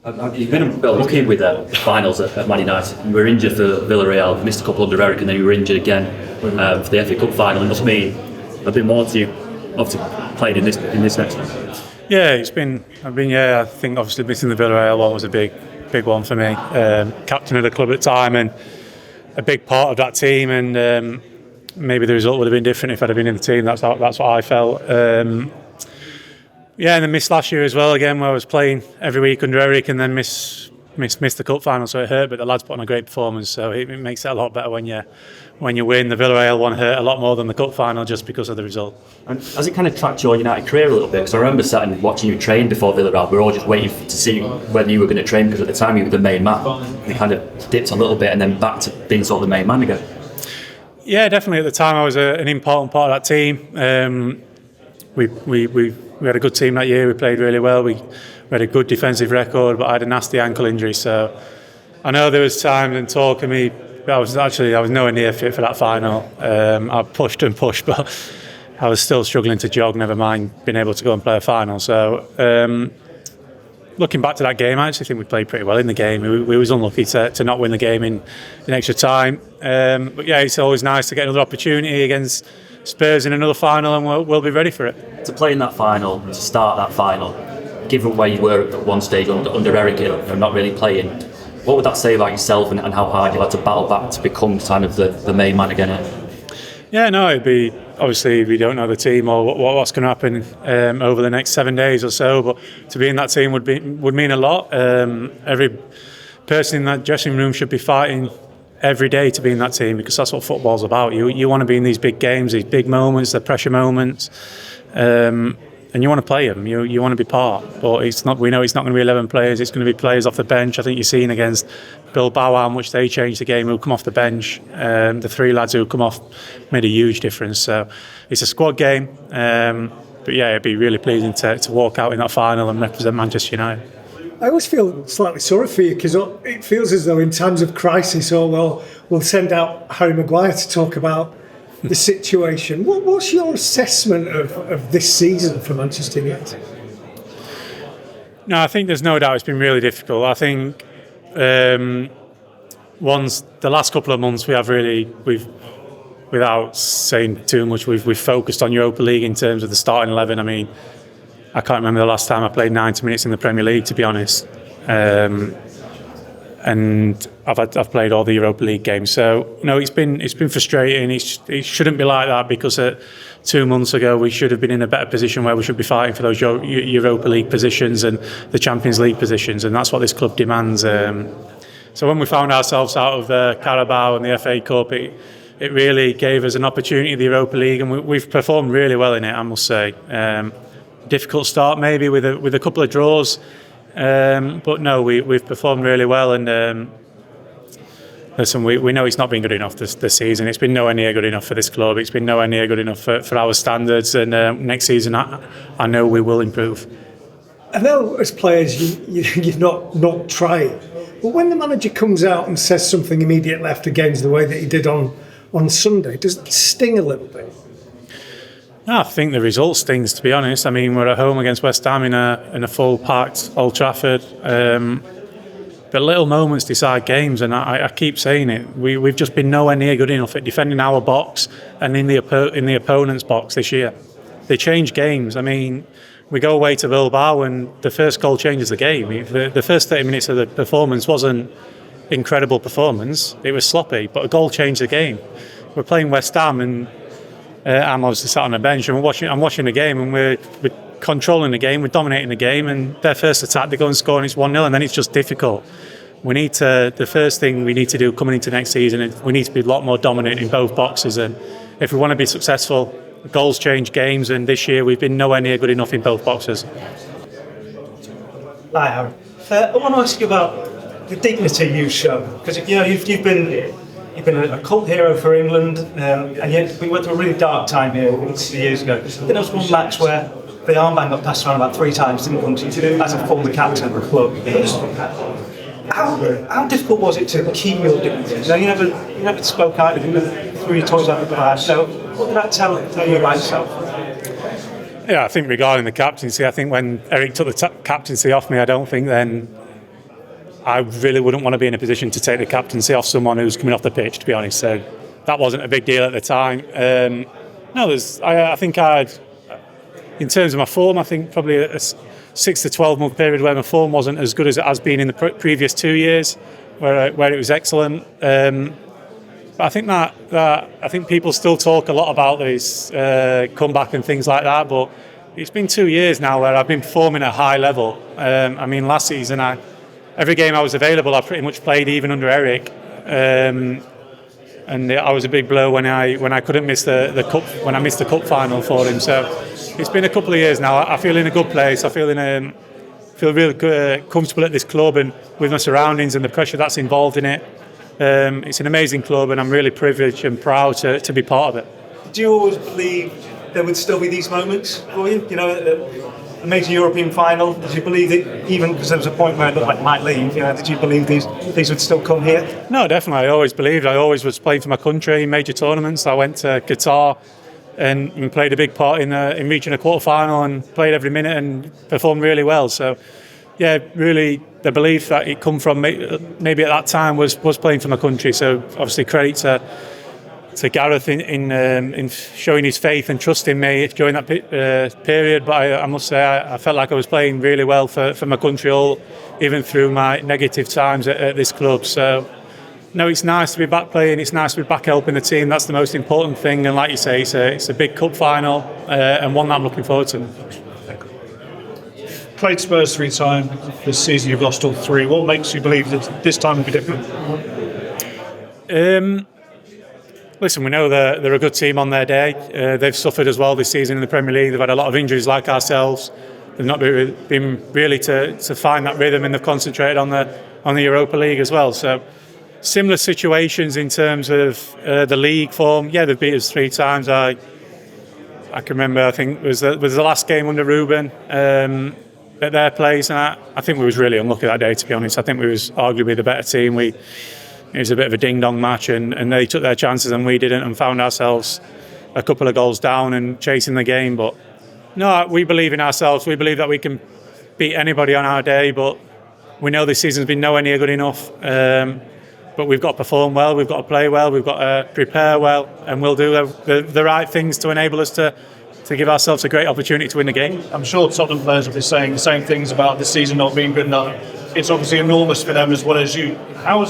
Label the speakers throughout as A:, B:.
A: You've been a bit lucky with the finals at Man United. You were injured for Villarreal, missed a couple under Eric, and then you were injured again for the FA Cup final. It must mean a bit more to you, obviously playing in this next one.
B: Yeah, I think obviously missing the Villarreal one was a big one for me. Captain of the club at the time and a big part of that team, and maybe the result would have been different if I'd have been in the team. That's what I felt. And then missed last year as well again, where I was playing every week under Eric, and then missed the cup final, so it hurt. But the lads put on a great performance, so it makes it a lot better when you win. The Villarreal one hurt a lot more than the cup final just because of the result.
A: And has it kind of tracked your United career a little bit? Because I remember sitting and watching you train before Villarreal. We were all just waiting to see whether you were going to train, because at the time you were the main man. You kind of dipped a little bit and then back to being sort of the main man again.
B: Yeah, definitely. At the time, I was an important part of that team. We had a good team that year. We played really well. We had a good defensive record, but I had a nasty ankle injury. So I know there was times and talk of me. I was nowhere near fit for that final. I pushed and pushed, but I was still struggling to jog. Never mind being able to go and play a final. So looking back to that game, I actually think we played pretty well in the game. We was unlucky to not win the game in extra time. But yeah, it's always nice to get another opportunity against Spurs in another final, and we'll be ready for it.
A: To play in that final, to start that final, given where you were at one stage under Eric, not really playing, what would that say about yourself and how hard you had to battle back to become kind of the main man again?
B: Yeah, no, it'd be, obviously we don't know the team or what's going to happen over the next 7 days or so, but to be in that team would mean a lot. Every person in that dressing room should be fighting every day to be in that team, because that's what football's about. You want to be in these big games, these big moments, the pressure moments, and you want to play them. You want to be part. But it's not. We know it's not going to be 11 players. It's going to be players off the bench. I think you've seen against Bilbao how much they changed the game. Who come off the bench? The three lads who come off made a huge difference. So it's a squad game. But yeah, it'd be really pleasing to walk out in that final and represent Manchester United.
C: I always feel slightly sorry for you, because it feels as though in times of crisis, we'll send out Harry Maguire to talk about the situation. What's your assessment of this season for Manchester United?
B: No, I think there's no doubt it's been really difficult. I think the last couple of months we've without saying too much, we've focused on Europa League in terms of the starting 11. I mean, I can't remember the last time I played 90 minutes in the Premier League, to be honest. And I've played all the Europa League games. So no, it's been frustrating. It shouldn't be like that, because 2 months ago we should have been in a better position where we should be fighting for those Europa League positions and the Champions League positions, and that's what this club demands. So when we found ourselves out of the Carabao and the FA Cup, it really gave us an opportunity in the Europa League, and we've performed really well in it, I must say. Difficult start maybe with a couple of draws, but no, we've performed really well, and listen, we know it's not been good enough this season. It's been nowhere near good enough for this club. It's been nowhere near good enough for our standards, and next season I know we will improve.
C: I know as players you're not trying, but when the manager comes out and says something immediately after games the way that he did on Sunday, does it sting a little bit?
B: I think the result stings, to be honest. I mean, we're at home against West Ham in a full packed Old Trafford. But little moments decide games, and I keep saying it. We've just been nowhere near good enough at defending our box and in the opponent's box this year. They change games. I mean, we go away to Bilbao and the first goal changes the game. The first 30 minutes of the performance wasn't incredible performance. It was sloppy, but a goal changed the game. We're playing West Ham, and I'm obviously sat on the bench, and I'm watching the game, and we're controlling the game, we're dominating the game, and their first attack, they go and score, and it's 1-0, and then it's just difficult. The first thing we need to do coming into next season is we need to be a lot more dominant in both boxes, and if we want to be successful, goals change games, and this year we've been nowhere near good enough in both boxes.
D: Hi, Harry. I want to ask you about the dignity you show, because you've been a cult hero for England, and yet we went through a really dark time here a few years ago. There was one match where the armband got passed around about 3 times, didn't it, as a former captain of the club. How difficult was it to keep your dignity? You never spoke out, you threw your toys out the bar. So what did that tell you about yourself?
B: Yeah, I think regarding the captaincy, I think when Eric took the captaincy off me, I don't think then I really wouldn't want to be in a position to take the captaincy off someone who's coming off the pitch, to be honest. So that wasn't a big deal at the time. I think in terms of my form, I think probably a 6 to 12 month period where my form wasn't as good as it has been in the previous 2 years, where it was excellent. But I think people still talk a lot about this comeback and things like that. But it's been 2 years now where I've been performing at a high level. Last season, every game I was available, I pretty much played, even under Eric. And I was a big blow when I couldn't miss the cup, when I missed the cup final for him. So it's been a couple of years now. I feel in a good place. I feel really comfortable at this club and with my surroundings and the pressure that's involved in it. It's an amazing club, and I'm really privileged and proud to be part of it.
D: Do you always believe there would still be these moments for you? You know, a major European final. Did you believe that, even because there was a point where it looked like might leave? You know, did you believe these would still come here?
B: No, definitely. I always believed. I always was playing for my country in major tournaments. I went to Qatar and played a big part in reaching a quarter final and played every minute and performed really well. So, yeah, really the belief that it come from maybe at that time was playing for my country. So obviously credit to Gareth in showing his faith and trust in me during that period. But I must say I felt like I was playing really well for my country, even through my negative times at this club. So no, it's nice to be back playing. It's nice to be back helping the team. That's the most important thing. And like you say, it's a big cup final and one that I'm looking forward to.
E: Played Spurs 3 times this season. You've lost all 3. What makes you believe that this time will be different?
B: Listen, we know they're a good team on their day. They've suffered as well this season in the Premier League. They've had a lot of injuries like ourselves. They've not been really to find that rhythm, and they've concentrated on the Europa League as well. So similar situations in terms of the league form. Yeah, they've beat us 3 times. I can remember, I think it was the last game under Ruben at their place, and I think we was really unlucky that day, to be honest. I think we was arguably the better team. It was a bit of a ding-dong match, and they took their chances and we didn't, and found ourselves a couple of goals down and chasing the game. But no, we believe in ourselves. We believe that we can beat anybody on our day, but we know this season's been nowhere near good enough. But we've got to perform well, we've got to play well, we've got to prepare well, and we'll do the right things to enable us to give ourselves a great opportunity to win the game.
E: I'm sure Tottenham players will be saying the same things about this season not being good enough. It's obviously enormous for them as well as you. How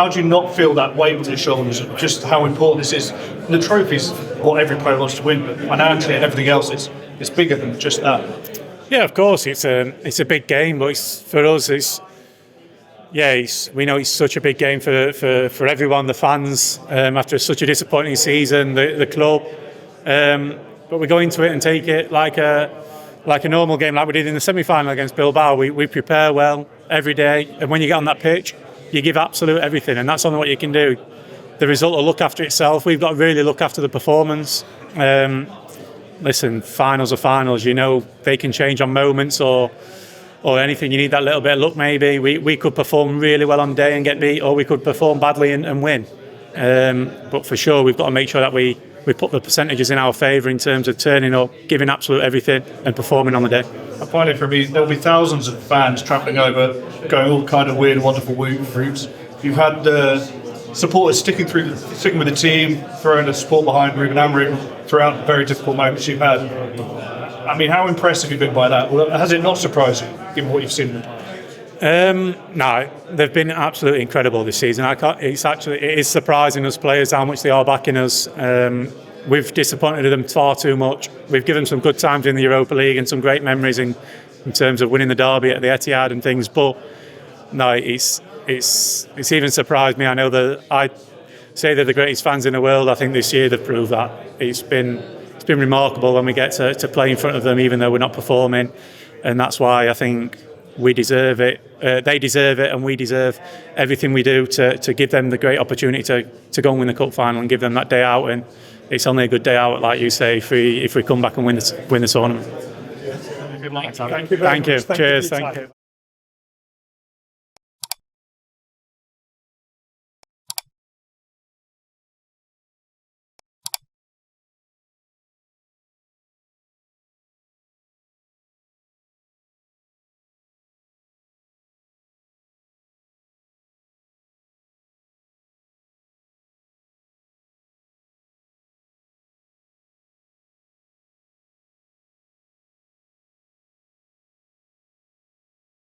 E: do you not feel that weight on your shoulders, just how important this is? The trophy's what every player wants to win, but financially and everything else, it's bigger than just that.
B: Yeah, of course, it's a big game, but for us, we know it's such a big game for everyone, the fans, after such a disappointing season, the club. But we go into it and take it like a normal game, like we did in the semi-final against Bilbao. We prepare well every day, and when you get on that pitch, you give absolute everything, and that's only what you can do. The result will look after itself. We've got to really look after the performance. Listen, finals are finals. You know, they can change on moments or anything. You need that little bit of luck maybe. We could perform really well on day and get beat, or we could perform badly and win. But for sure, we've got to make sure that we put the percentages in our favour in terms of turning up, giving absolute everything and performing on the day.
E: I find it for me, there'll be thousands of fans travelling over, going all kind of weird, wonderful routes. You've had supporters sticking with the team, throwing the support behind Ruben Amorim throughout the very difficult moments you've had. I mean, how impressed have you been by that? Well, has it not surprised you, given what you've seen in the past?
B: No, they've been absolutely incredible this season. It is surprising us players how much they are backing us. We've disappointed them far too much. We've given them some good times in the Europa League and some great memories in terms of winning the derby at the Etihad and things. But no, it's even surprised me. I know that I say they're the greatest fans in the world. I think this year they've proved that. It's been remarkable when we get to play in front of them, even though we're not performing, and that's why I think we deserve it. They deserve it, and we deserve everything we do to give them the great opportunity to go and win the cup final and give them that day out. And it's only a good day out, like you say, if we come back and win the tournament.
E: Good luck.
B: Thank you. Cheers. Thank you.